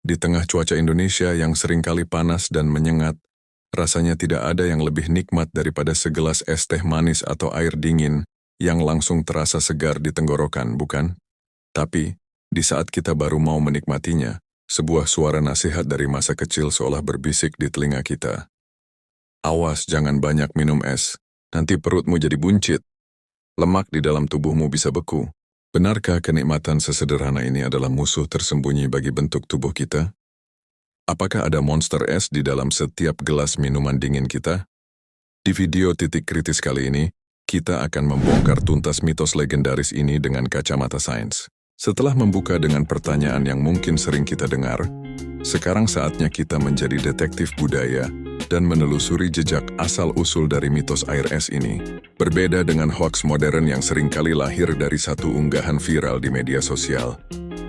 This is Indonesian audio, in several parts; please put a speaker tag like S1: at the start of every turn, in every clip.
S1: Di tengah cuaca Indonesia yang seringkali panas dan menyengat, rasanya tidak ada yang lebih nikmat daripada segelas es teh manis atau air dingin yang langsung terasa segar di tenggorokan, bukan? Tapi, di saat kita baru mau menikmatinya, sebuah suara nasihat dari masa kecil seolah berbisik di telinga kita. Awas, jangan banyak minum es, nanti perutmu jadi buncit. Lemak di dalam tubuhmu bisa beku. Benarkah kenikmatan sesederhana ini adalah musuh tersembunyi bagi bentuk tubuh kita? Apakah ada monster es di dalam setiap gelas minuman dingin kita? Di video titik kritis kali ini, kita akan membongkar tuntas mitos legendaris ini dengan kacamata sains. Setelah membuka dengan pertanyaan yang mungkin sering kita dengar, sekarang saatnya kita menjadi detektif budaya dan menelusuri jejak asal-usul dari mitos air es ini. Berbeda dengan hoaks modern yang seringkali lahir dari satu unggahan viral di media sosial,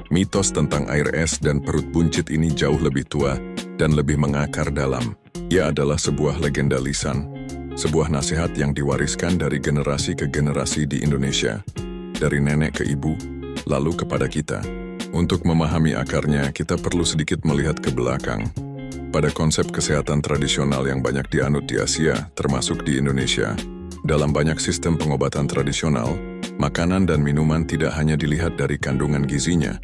S1: mitos tentang air es dan perut buncit ini jauh lebih tua dan lebih mengakar dalam. Ia adalah sebuah legenda lisan, sebuah nasihat yang diwariskan dari generasi ke generasi di Indonesia, dari nenek ke ibu, lalu kepada kita. Untuk memahami akarnya, kita perlu sedikit melihat ke belakang, pada konsep kesehatan tradisional yang banyak dianut di Asia, termasuk di Indonesia. Dalam banyak sistem pengobatan tradisional, makanan dan minuman tidak hanya dilihat dari kandungan gizinya,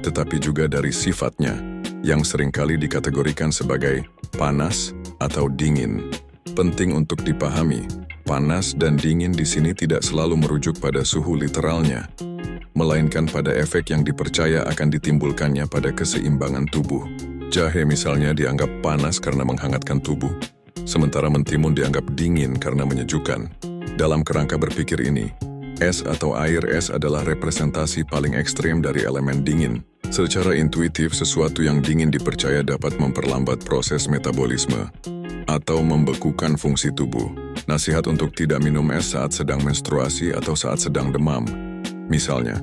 S1: tetapi juga dari sifatnya, yang seringkali dikategorikan sebagai panas atau dingin. Penting untuk dipahami, panas dan dingin di sini tidak selalu merujuk pada suhu literalnya, melainkan pada efek yang dipercaya akan ditimbulkannya pada keseimbangan tubuh. Jahe misalnya dianggap panas karena menghangatkan tubuh, sementara mentimun dianggap dingin karena menyejukkan. Dalam kerangka berpikir ini, es atau air es adalah representasi paling ekstrem dari elemen dingin. Secara intuitif, sesuatu yang dingin dipercaya dapat memperlambat proses metabolisme atau membekukan fungsi tubuh. Nasihat untuk tidak minum es saat sedang menstruasi atau saat sedang demam, misalnya,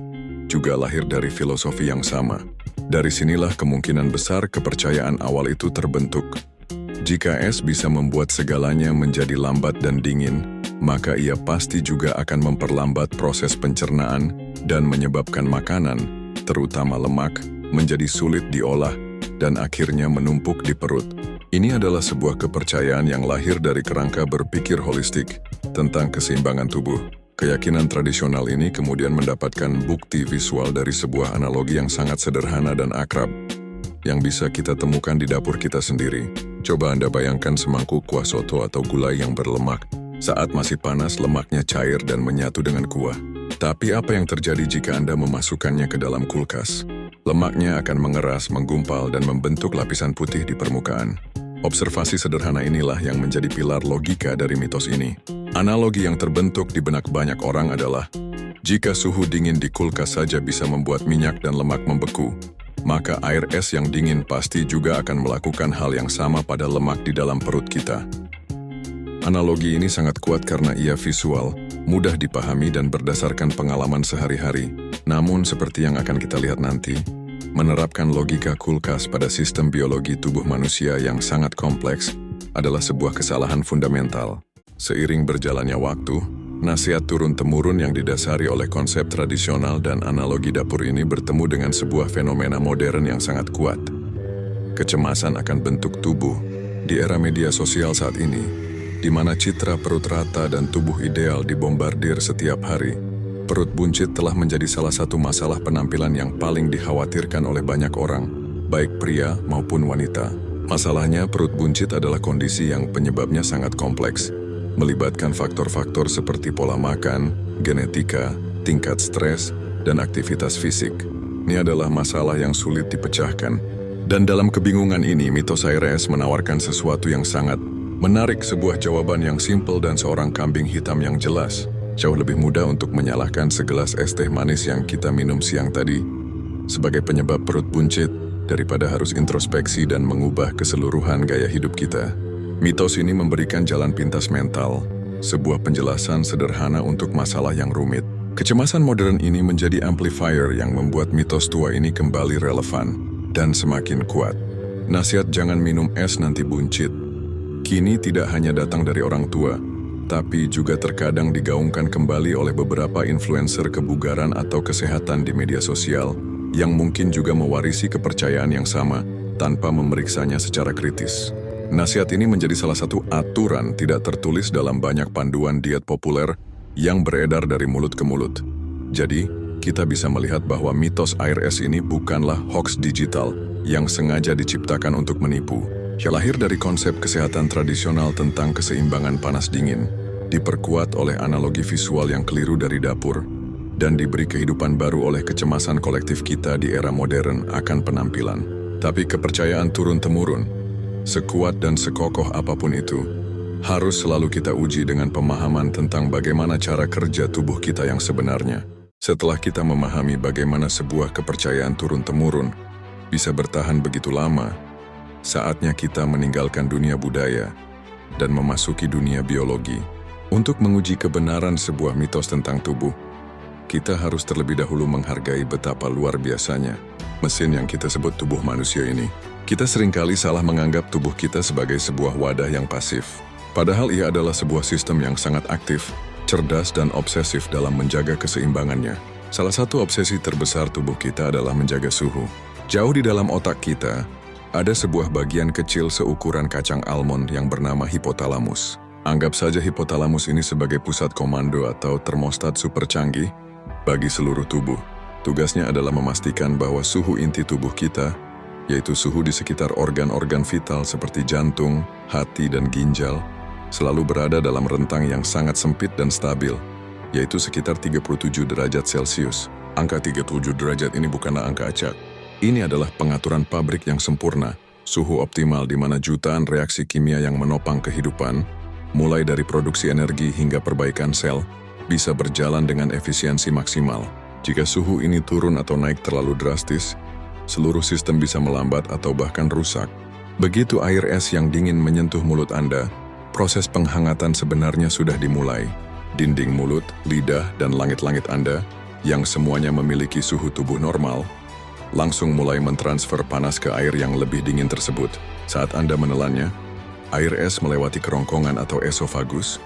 S1: juga lahir dari filosofi yang sama. Dari sinilah kemungkinan besar kepercayaan awal itu terbentuk. Jika es bisa membuat segalanya menjadi lambat dan dingin, maka ia pasti juga akan memperlambat proses pencernaan dan menyebabkan makanan, terutama lemak, menjadi sulit diolah dan akhirnya menumpuk di perut. Ini adalah sebuah kepercayaan yang lahir dari kerangka berpikir holistik tentang keseimbangan tubuh. Keyakinan tradisional ini kemudian mendapatkan bukti visual dari sebuah analogi yang sangat sederhana dan akrab, yang bisa kita temukan di dapur kita sendiri. Coba Anda bayangkan semangkuk kuah soto atau gulai yang berlemak. Saat masih panas, lemaknya cair dan menyatu dengan kuah. Tapi apa yang terjadi jika Anda memasukkannya ke dalam kulkas? Lemaknya akan mengeras, menggumpal, dan membentuk lapisan putih di permukaan. Observasi sederhana inilah yang menjadi pilar logika dari mitos ini. Analogi yang terbentuk di benak banyak orang adalah, jika suhu dingin di kulkas saja bisa membuat minyak dan lemak membeku, maka air es yang dingin pasti juga akan melakukan hal yang sama pada lemak di dalam perut kita. Analogi ini sangat kuat karena ia visual, mudah dipahami dan berdasarkan pengalaman sehari-hari. Namun seperti yang akan kita lihat nanti, menerapkan logika kulkas pada sistem biologi tubuh manusia yang sangat kompleks adalah sebuah kesalahan fundamental. Seiring berjalannya waktu, nasihat turun-temurun yang didasari oleh konsep tradisional dan analogi dapur ini bertemu dengan sebuah fenomena modern yang sangat kuat. Kecemasan akan bentuk tubuh. Di era media sosial saat ini, di mana citra perut rata dan tubuh ideal dibombardir setiap hari, perut buncit telah menjadi salah satu masalah penampilan yang paling dikhawatirkan oleh banyak orang, baik pria maupun wanita. Masalahnya, perut buncit adalah kondisi yang penyebabnya sangat kompleks, melibatkan faktor-faktor seperti pola makan, genetika, tingkat stres, dan aktivitas fisik. Ini adalah masalah yang sulit dipecahkan. Dan dalam kebingungan ini, mitos air es menawarkan sesuatu yang sangat menarik, sebuah jawaban yang simpel dan seorang kambing hitam yang jelas. Jauh lebih mudah untuk menyalahkan segelas es teh manis yang kita minum siang tadi sebagai penyebab perut buncit daripada harus introspeksi dan mengubah keseluruhan gaya hidup kita. Mitos ini memberikan jalan pintas mental, sebuah penjelasan sederhana untuk masalah yang rumit. Kecemasan modern ini menjadi amplifier yang membuat mitos tua ini kembali relevan dan semakin kuat. Nasihat jangan minum es nanti buncit kini tidak hanya datang dari orang tua, tapi juga terkadang digaungkan kembali oleh beberapa influencer kebugaran atau kesehatan di media sosial yang mungkin juga mewarisi kepercayaan yang sama tanpa memeriksanya secara kritis. Nasihat ini menjadi salah satu aturan tidak tertulis dalam banyak panduan diet populer yang beredar dari mulut ke mulut. Jadi, kita bisa melihat bahwa mitos air es ini bukanlah hoax digital yang sengaja diciptakan untuk menipu. Lahir dari konsep kesehatan tradisional tentang keseimbangan panas dingin, diperkuat oleh analogi visual yang keliru dari dapur, dan diberi kehidupan baru oleh kecemasan kolektif kita di era modern akan penampilan. Tapi kepercayaan turun-temurun, sekuat dan sekokoh apapun itu, harus selalu kita uji dengan pemahaman tentang bagaimana cara kerja tubuh kita yang sebenarnya. Setelah kita memahami bagaimana sebuah kepercayaan turun-temurun bisa bertahan begitu lama, saatnya kita meninggalkan dunia budaya dan memasuki dunia biologi. Untuk menguji kebenaran sebuah mitos tentang tubuh, kita harus terlebih dahulu menghargai betapa luar biasanya mesin yang kita sebut tubuh manusia ini. Kita seringkali salah menganggap tubuh kita sebagai sebuah wadah yang pasif. Padahal ia adalah sebuah sistem yang sangat aktif, cerdas dan obsesif dalam menjaga keseimbangannya. Salah satu obsesi terbesar tubuh kita adalah menjaga suhu. Jauh di dalam otak kita, ada sebuah bagian kecil seukuran kacang almond yang bernama hipotalamus. Anggap saja hipotalamus ini sebagai pusat komando atau termostat super canggih bagi seluruh tubuh. Tugasnya adalah memastikan bahwa suhu inti tubuh kita, yaitu suhu di sekitar organ-organ vital seperti jantung, hati, dan ginjal, selalu berada dalam rentang yang sangat sempit dan stabil, yaitu sekitar 37 derajat Celcius. Angka 37 derajat ini bukanlah angka acak. Ini adalah pengaturan pabrik yang sempurna, suhu optimal di mana jutaan reaksi kimia yang menopang kehidupan, mulai dari produksi energi hingga perbaikan sel, bisa berjalan dengan efisiensi maksimal. Jika suhu ini turun atau naik terlalu drastis, seluruh sistem bisa melambat atau bahkan rusak. Begitu air es yang dingin menyentuh mulut Anda, proses penghangatan sebenarnya sudah dimulai. Dinding mulut, lidah, dan langit-langit Anda, yang semuanya memiliki suhu tubuh normal, langsung mulai mentransfer panas ke air yang lebih dingin tersebut. Saat Anda menelannya, air es melewati kerongkongan atau esofagus,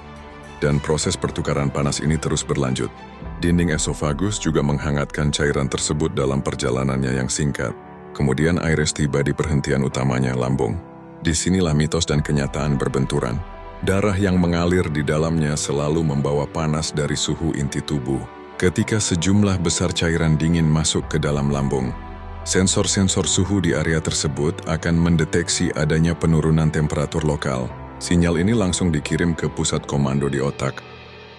S1: dan proses pertukaran panas ini terus berlanjut. Dinding esofagus juga menghangatkan cairan tersebut dalam perjalanannya yang singkat. Kemudian air es tiba di perhentian utamanya, lambung. Disinilah mitos dan kenyataan berbenturan. Darah yang mengalir di dalamnya selalu membawa panas dari suhu inti tubuh. Ketika sejumlah besar cairan dingin masuk ke dalam lambung, sensor-sensor suhu di area tersebut akan mendeteksi adanya penurunan temperatur lokal. Sinyal ini langsung dikirim ke pusat komando di otak,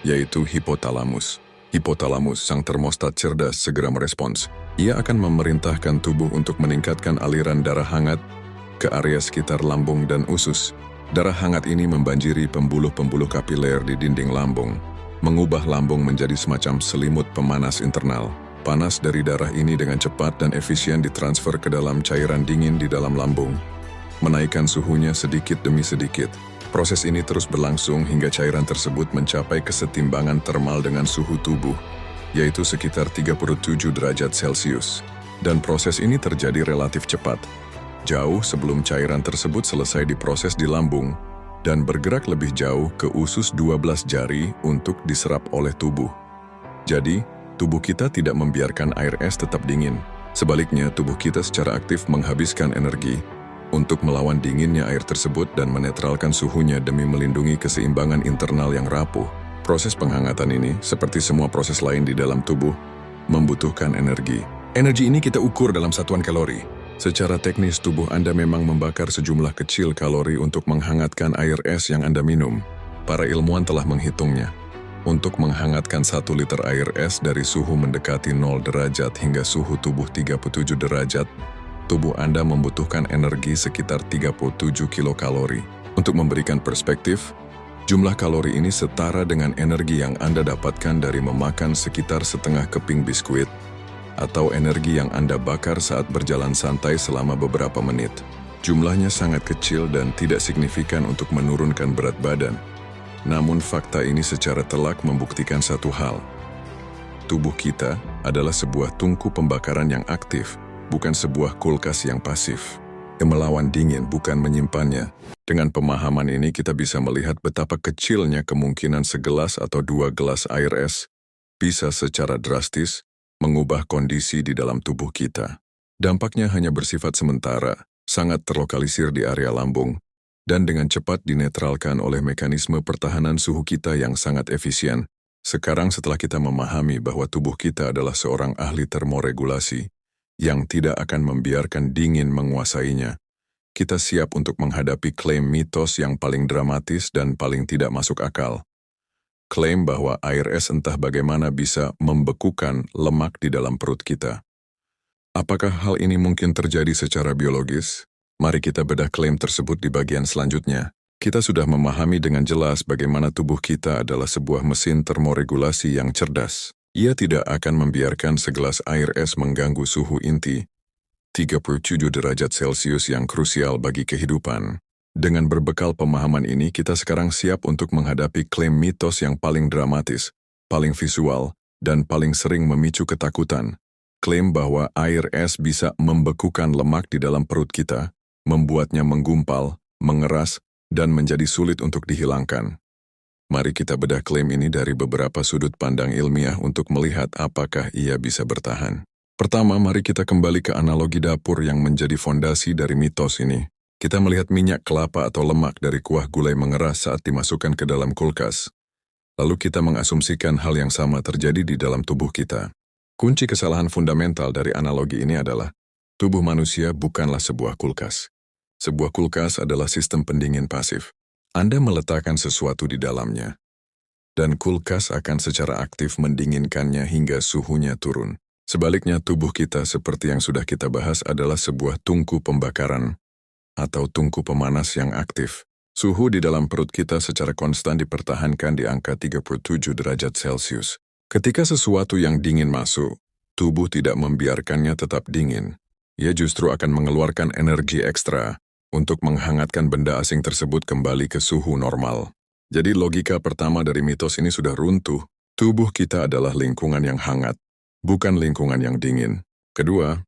S1: yaitu hipotalamus. Hipotalamus, sang termostat cerdas, segera merespons. Ia akan memerintahkan tubuh untuk meningkatkan aliran darah hangat ke area sekitar lambung dan usus. Darah hangat ini membanjiri pembuluh-pembuluh kapiler di dinding lambung, mengubah lambung menjadi semacam selimut pemanas internal. Panas dari darah ini dengan cepat dan efisien ditransfer ke dalam cairan dingin di dalam lambung, menaikkan suhunya sedikit demi sedikit. Proses ini terus berlangsung hingga cairan tersebut mencapai kesetimbangan termal dengan suhu tubuh, yaitu sekitar 37 derajat Celcius. Dan proses ini terjadi relatif cepat, jauh sebelum cairan tersebut selesai diproses di lambung dan bergerak lebih jauh ke usus 12 jari untuk diserap oleh tubuh. Jadi, tubuh kita tidak membiarkan air es tetap dingin. Sebaliknya, tubuh kita secara aktif menghabiskan energi untuk melawan dinginnya air tersebut dan menetralkan suhunya demi melindungi keseimbangan internal yang rapuh. Proses penghangatan ini, seperti semua proses lain di dalam tubuh, membutuhkan energi. Energi ini kita ukur dalam satuan kalori. Secara teknis, tubuh Anda memang membakar sejumlah kecil kalori untuk menghangatkan air es yang Anda minum. Para ilmuwan telah menghitungnya. Untuk menghangatkan 1 liter air es dari suhu mendekati 0 derajat hingga suhu tubuh 37 derajat, tubuh Anda membutuhkan energi sekitar 37 kilokalori. Untuk memberikan perspektif, jumlah kalori ini setara dengan energi yang Anda dapatkan dari memakan sekitar setengah keping biskuit, atau energi yang Anda bakar saat berjalan santai selama beberapa menit. Jumlahnya sangat kecil dan tidak signifikan untuk menurunkan berat badan. Namun fakta ini secara telak membuktikan satu hal. Tubuh kita adalah sebuah tungku pembakaran yang aktif, bukan sebuah kulkas yang pasif. Melawan dingin bukan menyimpannya. Dengan pemahaman ini kita bisa melihat betapa kecilnya kemungkinan segelas atau 2 gelas air es bisa secara drastis mengubah kondisi di dalam tubuh kita. Dampaknya hanya bersifat sementara, sangat terlokalisir di area lambung, dan dengan cepat dinetralkan oleh mekanisme pertahanan suhu kita yang sangat efisien. Sekarang setelah kita memahami bahwa tubuh kita adalah seorang ahli termoregulasi yang tidak akan membiarkan dingin menguasainya, kita siap untuk menghadapi klaim mitos yang paling dramatis dan paling tidak masuk akal. Klaim bahwa air es entah bagaimana bisa membekukan lemak di dalam perut kita. Apakah hal ini mungkin terjadi secara biologis? Mari kita bedah klaim tersebut di bagian selanjutnya. Kita sudah memahami dengan jelas bagaimana tubuh kita adalah sebuah mesin termoregulasi yang cerdas. Ia tidak akan membiarkan segelas air es mengganggu suhu inti 37 derajat Celcius yang krusial bagi kehidupan. Dengan berbekal pemahaman ini, kita sekarang siap untuk menghadapi klaim mitos yang paling dramatis, paling visual, dan paling sering memicu ketakutan. Klaim bahwa air es bisa membekukan lemak di dalam perut kita, membuatnya menggumpal, mengeras, dan menjadi sulit untuk dihilangkan. Mari kita bedah klaim ini dari beberapa sudut pandang ilmiah untuk melihat apakah ia bisa bertahan. Pertama, mari kita kembali ke analogi dapur yang menjadi fondasi dari mitos ini. Kita melihat minyak kelapa atau lemak dari kuah gulai mengeras saat dimasukkan ke dalam kulkas. Lalu kita mengasumsikan hal yang sama terjadi di dalam tubuh kita. Kunci kesalahan fundamental dari analogi ini adalah, tubuh manusia bukanlah sebuah kulkas. Sebuah kulkas adalah sistem pendingin pasif. Anda meletakkan sesuatu di dalamnya, dan kulkas akan secara aktif mendinginkannya hingga suhunya turun. Sebaliknya, tubuh kita seperti yang sudah kita bahas adalah sebuah tungku pembakaran atau tungku pemanas yang aktif. Suhu di dalam perut kita secara konstan dipertahankan di angka 37 derajat Celcius. Ketika sesuatu yang dingin masuk, tubuh tidak membiarkannya tetap dingin. Ia justru akan mengeluarkan energi ekstra untuk menghangatkan benda asing tersebut kembali ke suhu normal. Jadi logika pertama dari mitos ini sudah runtuh. Tubuh kita adalah lingkungan yang hangat, bukan lingkungan yang dingin. Kedua,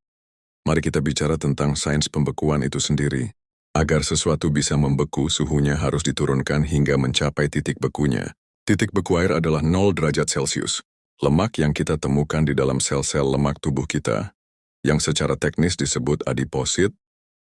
S1: mari kita bicara tentang sains pembekuan itu sendiri. Agar sesuatu bisa membeku, suhunya harus diturunkan hingga mencapai titik bekunya. Titik beku air adalah 0 derajat Celcius. Lemak yang kita temukan di dalam sel-sel lemak tubuh kita, yang secara teknis disebut adiposit,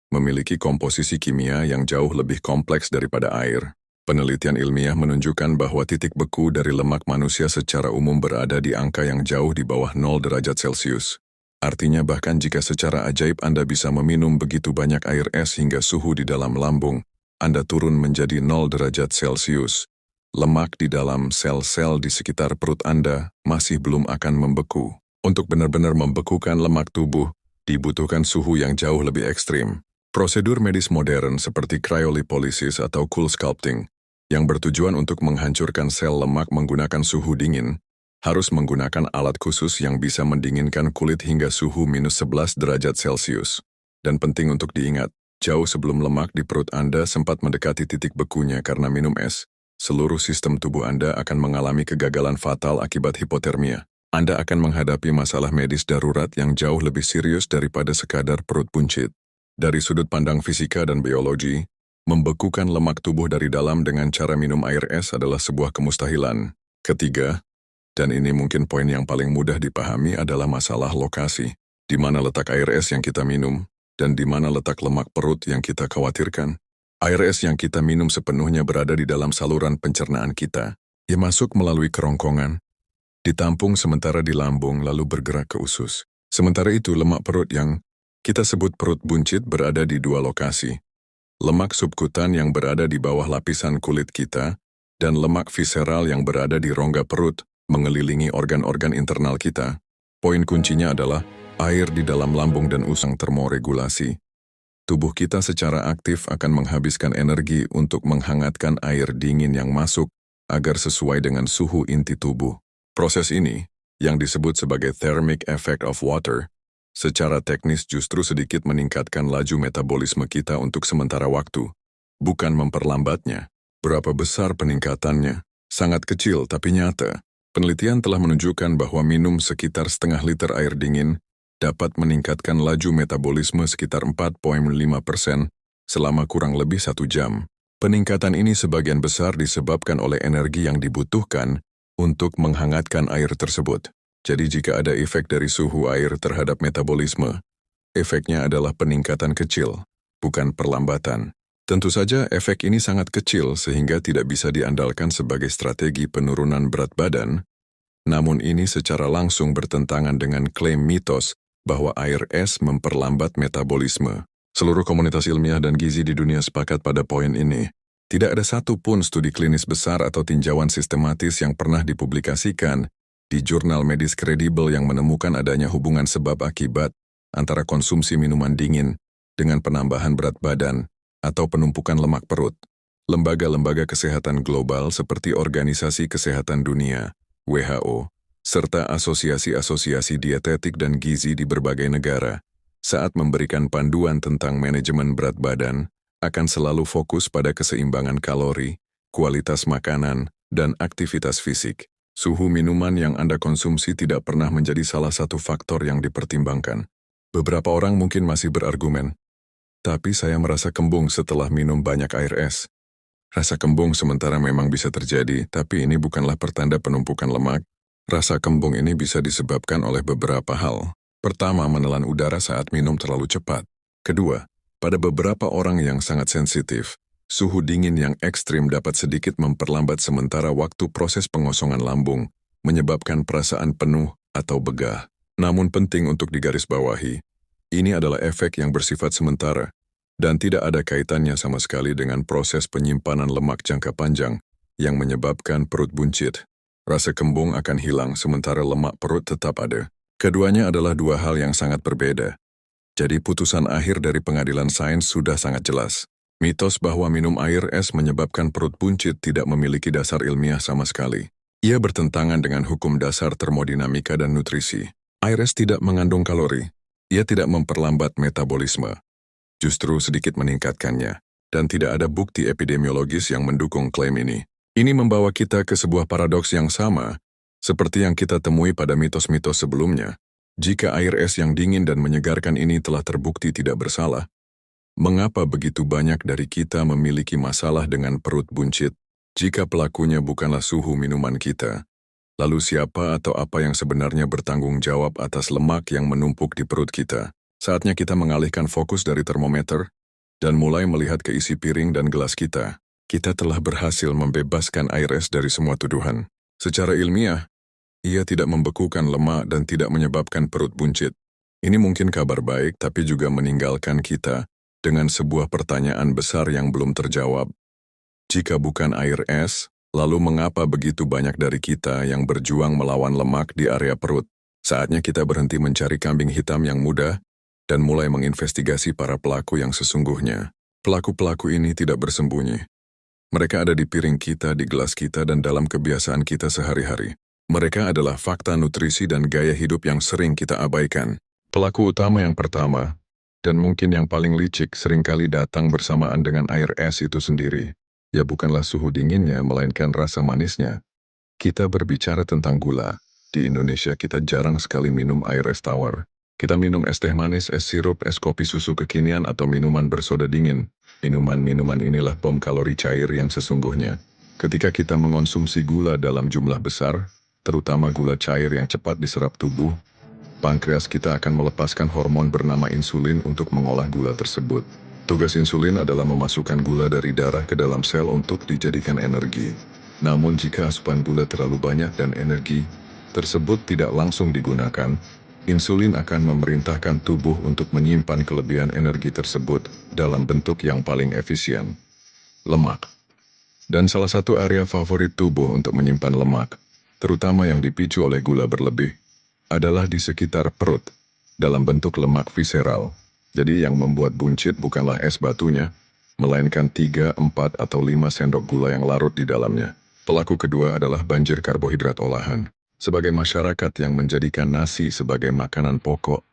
S1: memiliki komposisi kimia yang jauh lebih kompleks daripada air. Penelitian ilmiah menunjukkan bahwa titik beku dari lemak manusia secara umum berada di angka yang jauh di bawah 0 derajat Celcius. Artinya bahkan jika secara ajaib Anda bisa meminum begitu banyak air es hingga suhu di dalam lambung Anda turun menjadi 0 derajat Celcius, lemak di dalam sel-sel di sekitar perut Anda masih belum akan membeku. Untuk benar-benar membekukan lemak tubuh, dibutuhkan suhu yang jauh lebih ekstrim. Prosedur medis modern seperti cryolipolysis atau cool sculpting, yang bertujuan untuk menghancurkan sel lemak menggunakan suhu dingin, harus menggunakan alat khusus yang bisa mendinginkan kulit hingga suhu minus 11 derajat Celcius. Dan penting untuk diingat, jauh sebelum lemak di perut Anda sempat mendekati titik bekunya karena minum es, seluruh sistem tubuh Anda akan mengalami kegagalan fatal akibat hipotermia. Anda akan menghadapi masalah medis darurat yang jauh lebih serius daripada sekadar perut buncit. Dari sudut pandang fisika dan biologi, membekukan lemak tubuh dari dalam dengan cara minum air es adalah sebuah kemustahilan. Ketiga, dan ini mungkin poin yang paling mudah dipahami adalah masalah lokasi. Di mana letak air es yang kita minum, dan di mana letak lemak perut yang kita khawatirkan. Air es yang kita minum sepenuhnya berada di dalam saluran pencernaan kita. Ia masuk melalui kerongkongan, ditampung sementara di lambung lalu bergerak ke usus. Sementara itu lemak perut yang kita sebut perut buncit berada di dua lokasi. Lemak subkutan yang berada di bawah lapisan kulit kita, dan lemak visceral yang berada di rongga perut, mengelilingi organ-organ internal kita. Poin kuncinya adalah air di dalam lambung dan usang termoregulasi. Tubuh kita secara aktif akan menghabiskan energi untuk menghangatkan air dingin yang masuk agar sesuai dengan suhu inti tubuh. Proses ini, yang disebut sebagai thermic effect of water, secara teknis justru sedikit meningkatkan laju metabolisme kita untuk sementara waktu, bukan memperlambatnya. Berapa besar peningkatannya? Sangat kecil tapi nyata. Penelitian telah menunjukkan bahwa minum sekitar setengah liter air dingin dapat meningkatkan laju metabolisme sekitar 4,5% selama kurang lebih 1 jam. Peningkatan ini sebagian besar disebabkan oleh energi yang dibutuhkan untuk menghangatkan air tersebut. Jadi jika ada efek dari suhu air terhadap metabolisme, efeknya adalah peningkatan kecil. bukan perlambatan. Tentu saja efek ini sangat kecil sehingga tidak bisa diandalkan sebagai strategi penurunan berat badan, namun ini secara langsung bertentangan dengan klaim mitos bahwa air es memperlambat metabolisme. Seluruh komunitas ilmiah dan gizi di dunia sepakat pada poin ini. Tidak ada satu pun studi klinis besar atau tinjauan sistematis yang pernah dipublikasikan di jurnal medis kredibel yang menemukan adanya hubungan sebab akibat antara konsumsi minuman dingin dengan penambahan berat badan atau penumpukan lemak perut. Lembaga-lembaga kesehatan global seperti Organisasi Kesehatan Dunia, WHO, serta asosiasi-asosiasi dietetik dan gizi di berbagai negara, saat memberikan panduan tentang manajemen berat badan, akan selalu fokus pada keseimbangan kalori, kualitas makanan, dan aktivitas fisik. Suhu minuman yang Anda konsumsi tidak pernah menjadi salah satu faktor yang dipertimbangkan. Beberapa orang mungkin masih berargumen, tapi saya merasa kembung setelah minum banyak air es. Rasa kembung sementara memang bisa terjadi, tapi ini bukanlah pertanda penumpukan lemak. Rasa kembung ini bisa disebabkan oleh beberapa hal. Pertama, menelan udara saat minum terlalu cepat. Kedua, pada beberapa orang yang sangat sensitif, suhu dingin yang ekstrim dapat sedikit memperlambat sementara waktu proses pengosongan lambung, menyebabkan perasaan penuh atau begah. Namun penting untuk digarisbawahi, ini adalah efek yang bersifat sementara, dan tidak ada kaitannya sama sekali dengan proses penyimpanan lemak jangka panjang yang menyebabkan perut buncit. Rasa kembung akan hilang sementara lemak perut tetap ada. Keduanya adalah dua hal yang sangat berbeda. Jadi putusan akhir dari pengadilan sains sudah sangat jelas. Mitos bahwa minum air es menyebabkan perut buncit tidak memiliki dasar ilmiah sama sekali. Ia bertentangan dengan hukum dasar termodinamika dan nutrisi. Air es tidak mengandung kalori. Ia tidak memperlambat metabolisme. Justru sedikit meningkatkannya. Dan tidak ada bukti epidemiologis yang mendukung klaim ini. Ini membawa kita ke sebuah paradoks yang sama, seperti yang kita temui pada mitos-mitos sebelumnya. Jika air es yang dingin dan menyegarkan ini telah terbukti tidak bersalah, mengapa begitu banyak dari kita memiliki masalah dengan perut buncit jika pelakunya bukanlah suhu minuman kita? Lalu siapa atau apa yang sebenarnya bertanggung jawab atas lemak yang menumpuk di perut kita? Saatnya kita mengalihkan fokus dari termometer dan mulai melihat ke isi piring dan gelas kita. Kita telah berhasil membebaskan air es dari semua tuduhan. Secara ilmiah, ia tidak membekukan lemak dan tidak menyebabkan perut buncit. Ini mungkin kabar baik, tapi juga meninggalkan kita dengan sebuah pertanyaan besar yang belum terjawab. Jika bukan air es, lalu mengapa begitu banyak dari kita yang berjuang melawan lemak di area perut? Saatnya kita berhenti mencari kambing hitam yang mudah dan mulai menginvestigasi para pelaku yang sesungguhnya. Pelaku-pelaku ini tidak bersembunyi. Mereka ada di piring kita, di gelas kita, dan dalam kebiasaan kita sehari-hari. Mereka adalah fakta nutrisi dan gaya hidup yang sering kita abaikan. Pelaku utama yang pertama, dan mungkin yang paling licik, seringkali datang bersamaan dengan air es itu sendiri. Ya bukanlah suhu dinginnya, melainkan rasa manisnya. Kita berbicara tentang gula. Di Indonesia kita jarang sekali minum air es tawar. Kita minum es teh manis, es sirup, es kopi susu kekinian, atau minuman bersoda dingin. Minuman-minuman inilah bom kalori cair yang sesungguhnya. Ketika kita mengonsumsi gula dalam jumlah besar, terutama gula cair yang cepat diserap tubuh, pankreas kita akan melepaskan hormon bernama insulin untuk mengolah gula tersebut. Tugas insulin adalah memasukkan gula dari darah ke dalam sel untuk dijadikan energi. Namun jika asupan gula terlalu banyak dan energi tersebut tidak langsung digunakan, insulin akan memerintahkan tubuh untuk menyimpan kelebihan energi tersebut dalam bentuk yang paling efisien, lemak. Dan salah satu area favorit tubuh untuk menyimpan lemak, terutama yang dipicu oleh gula berlebih, adalah di sekitar perut, dalam bentuk lemak visceral. Jadi yang membuat buncit bukanlah es batunya, melainkan 3, 4, atau 5 sendok gula yang larut di dalamnya. Pelaku kedua adalah banjir karbohidrat olahan. Sebagai masyarakat yang menjadikan nasi sebagai makanan pokok,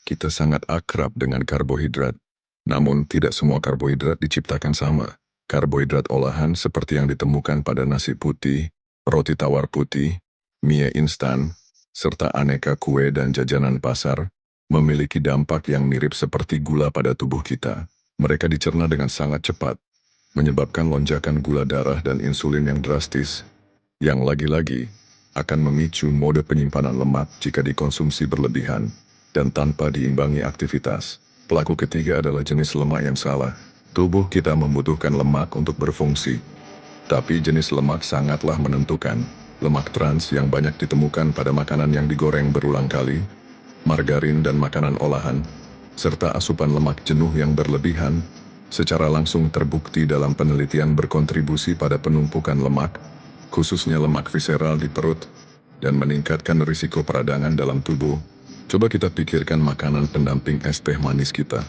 S1: kita sangat akrab dengan karbohidrat. Namun tidak semua karbohidrat diciptakan sama. Karbohidrat olahan seperti yang ditemukan pada nasi putih, roti tawar putih, mie instan, serta aneka kue dan jajanan pasar, memiliki dampak yang mirip seperti gula pada tubuh kita. Mereka dicerna dengan sangat cepat, menyebabkan lonjakan gula darah dan insulin yang drastis, yang lagi-lagi akan memicu mode penyimpanan lemak jika dikonsumsi berlebihan dan tanpa diimbangi aktivitas. Pelaku ketiga adalah jenis lemak yang salah. Tubuh kita membutuhkan lemak untuk berfungsi. Tapi jenis lemak sangatlah menentukan. Lemak trans yang banyak ditemukan pada makanan yang digoreng berulang kali, margarin dan makanan olahan, serta asupan lemak jenuh yang berlebihan, secara langsung terbukti dalam penelitian berkontribusi pada penumpukan lemak, khususnya lemak visceral di perut, dan meningkatkan risiko peradangan dalam tubuh. Coba kita pikirkan makanan pendamping es teh manis kita.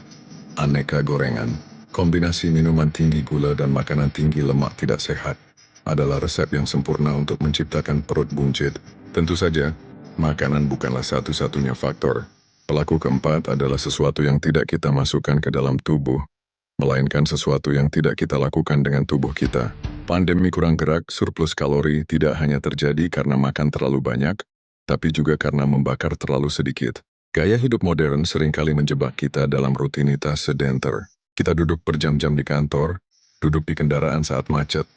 S1: Aneka gorengan, kombinasi minuman tinggi gula dan makanan tinggi lemak tidak sehat, adalah resep yang sempurna untuk menciptakan perut buncit. Tentu saja, makanan bukanlah satu-satunya faktor. Pelaku keempat adalah sesuatu yang tidak kita masukkan ke dalam tubuh, melainkan sesuatu yang tidak kita lakukan dengan tubuh kita. Pandemi kurang gerak, surplus kalori tidak hanya terjadi karena makan terlalu banyak, tapi juga karena membakar terlalu sedikit. Gaya hidup modern seringkali menjebak kita dalam rutinitas sedenter. Kita duduk berjam-jam di kantor, duduk di kendaraan saat macet,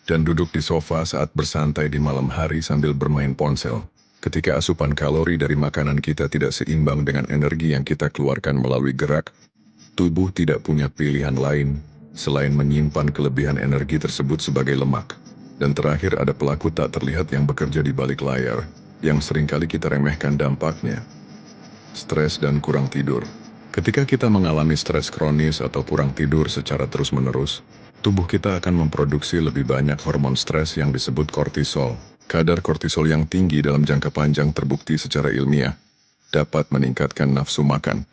S1: dan duduk di sofa saat bersantai di malam hari sambil bermain ponsel. Ketika asupan kalori dari makanan kita tidak seimbang dengan energi yang kita keluarkan melalui gerak, tubuh tidak punya pilihan lain selain menyimpan kelebihan energi tersebut sebagai lemak. Dan terakhir ada pelaku tak terlihat yang bekerja di balik layar, yang seringkali kita remehkan dampaknya. Stres dan kurang tidur. Ketika kita mengalami stres kronis atau kurang tidur secara terus-menerus, tubuh kita akan memproduksi lebih banyak hormon stres yang disebut kortisol. Kadar kortisol yang tinggi dalam jangka panjang terbukti secara ilmiah dapat meningkatkan nafsu makan,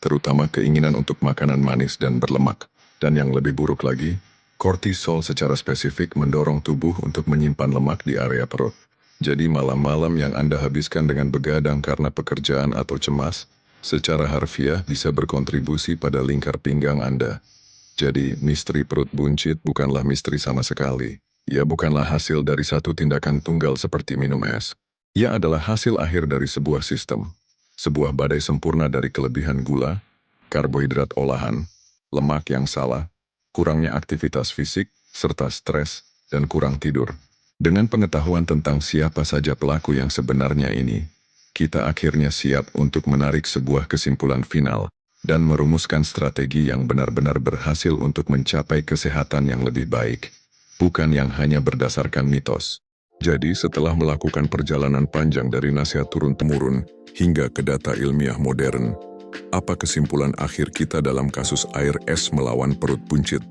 S1: terutama keinginan untuk makanan manis dan berlemak. Dan yang lebih buruk lagi, kortisol secara spesifik mendorong tubuh untuk menyimpan lemak di area perut. Jadi malam-malam yang Anda habiskan dengan begadang karena pekerjaan atau cemas, secara harfiah bisa berkontribusi pada lingkar pinggang Anda. Jadi misteri perut buncit bukanlah misteri sama sekali. Ia bukanlah hasil dari satu tindakan tunggal seperti minum es. Ia adalah hasil akhir dari sebuah sistem. Sebuah badai sempurna dari kelebihan gula, karbohidrat olahan, lemak yang salah, kurangnya aktivitas fisik, serta stres, dan kurang tidur. Dengan pengetahuan tentang siapa saja pelaku yang sebenarnya ini, kita akhirnya siap untuk menarik sebuah kesimpulan final dan merumuskan strategi yang benar-benar berhasil untuk mencapai kesehatan yang lebih baik, bukan yang hanya berdasarkan mitos. Jadi setelah melakukan perjalanan panjang dari nasihat turun-temurun hingga ke data ilmiah modern, apa kesimpulan akhir kita dalam kasus air es melawan perut buncit?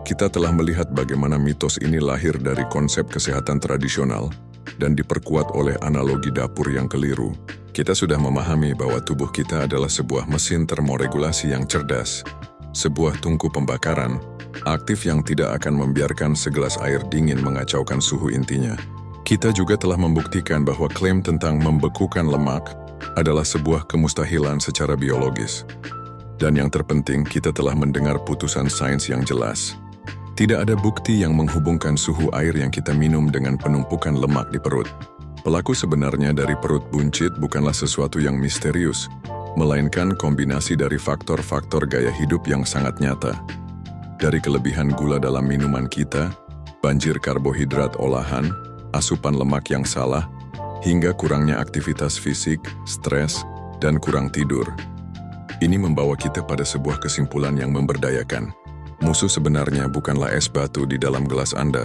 S1: Kita telah melihat bagaimana mitos ini lahir dari konsep kesehatan tradisional dan diperkuat oleh analogi dapur yang keliru. Kita sudah memahami bahwa tubuh kita adalah sebuah mesin termoregulasi yang cerdas, sebuah tungku pembakaran aktif yang tidak akan membiarkan segelas air dingin mengacaukan suhu intinya. Kita juga telah membuktikan bahwa klaim tentang membekukan lemak adalah sebuah kemustahilan secara biologis. Dan yang terpenting, kita telah mendengar putusan sains yang jelas. Tidak ada bukti yang menghubungkan suhu air yang kita minum dengan penumpukan lemak di perut. Pelaku sebenarnya dari perut buncit bukanlah sesuatu yang misterius, melainkan kombinasi dari faktor-faktor gaya hidup yang sangat nyata. Dari kelebihan gula dalam minuman kita, banjir karbohidrat olahan, asupan lemak yang salah, hingga kurangnya aktivitas fisik, stres, dan kurang tidur. Ini membawa kita pada sebuah kesimpulan yang memberdayakan. Musuh sebenarnya bukanlah es batu di dalam gelas Anda,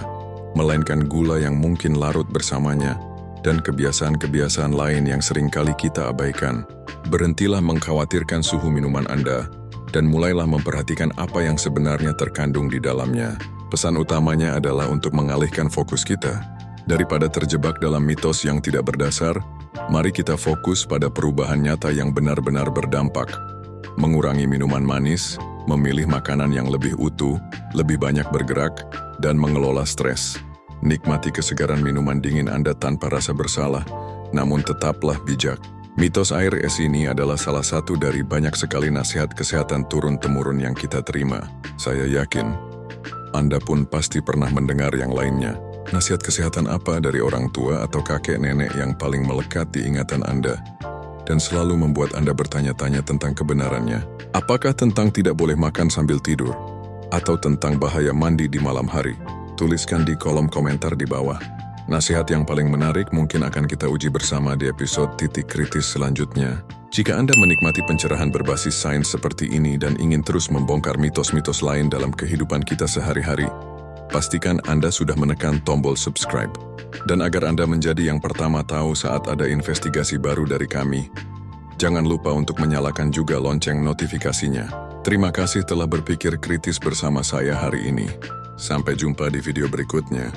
S1: melainkan gula yang mungkin larut bersamanya, dan kebiasaan-kebiasaan lain yang seringkali kita abaikan. Berhentilah mengkhawatirkan suhu minuman Anda, dan mulailah memperhatikan apa yang sebenarnya terkandung di dalamnya. Pesan utamanya adalah untuk mengalihkan fokus kita. Daripada terjebak dalam mitos yang tidak berdasar, mari kita fokus pada perubahan nyata yang benar-benar berdampak. Mengurangi minuman manis, memilih makanan yang lebih utuh, lebih banyak bergerak, dan mengelola stres. Nikmati kesegaran minuman dingin Anda tanpa rasa bersalah, namun tetaplah bijak. Mitos air es ini adalah salah satu dari banyak sekali nasihat kesehatan turun-temurun yang kita terima. Saya yakin, Anda pun pasti pernah mendengar yang lainnya. Nasihat kesehatan apa dari orang tua atau kakek nenek yang paling melekat di ingatan Anda dan selalu membuat Anda bertanya-tanya tentang kebenarannya? Apakah tentang tidak boleh makan sambil tidur? Atau tentang bahaya mandi di malam hari? Tuliskan di kolom komentar di bawah. Nasihat yang paling menarik mungkin akan kita uji bersama di episode titik kritis selanjutnya. Jika Anda menikmati pencerahan berbasis sains seperti ini dan ingin terus membongkar mitos-mitos lain dalam kehidupan kita sehari-hari, pastikan Anda sudah menekan tombol subscribe. Dan agar Anda menjadi yang pertama tahu saat ada investigasi baru dari kami, jangan lupa untuk menyalakan juga lonceng notifikasinya. Terima kasih telah berpikir kritis bersama saya hari ini. Sampai jumpa di video berikutnya.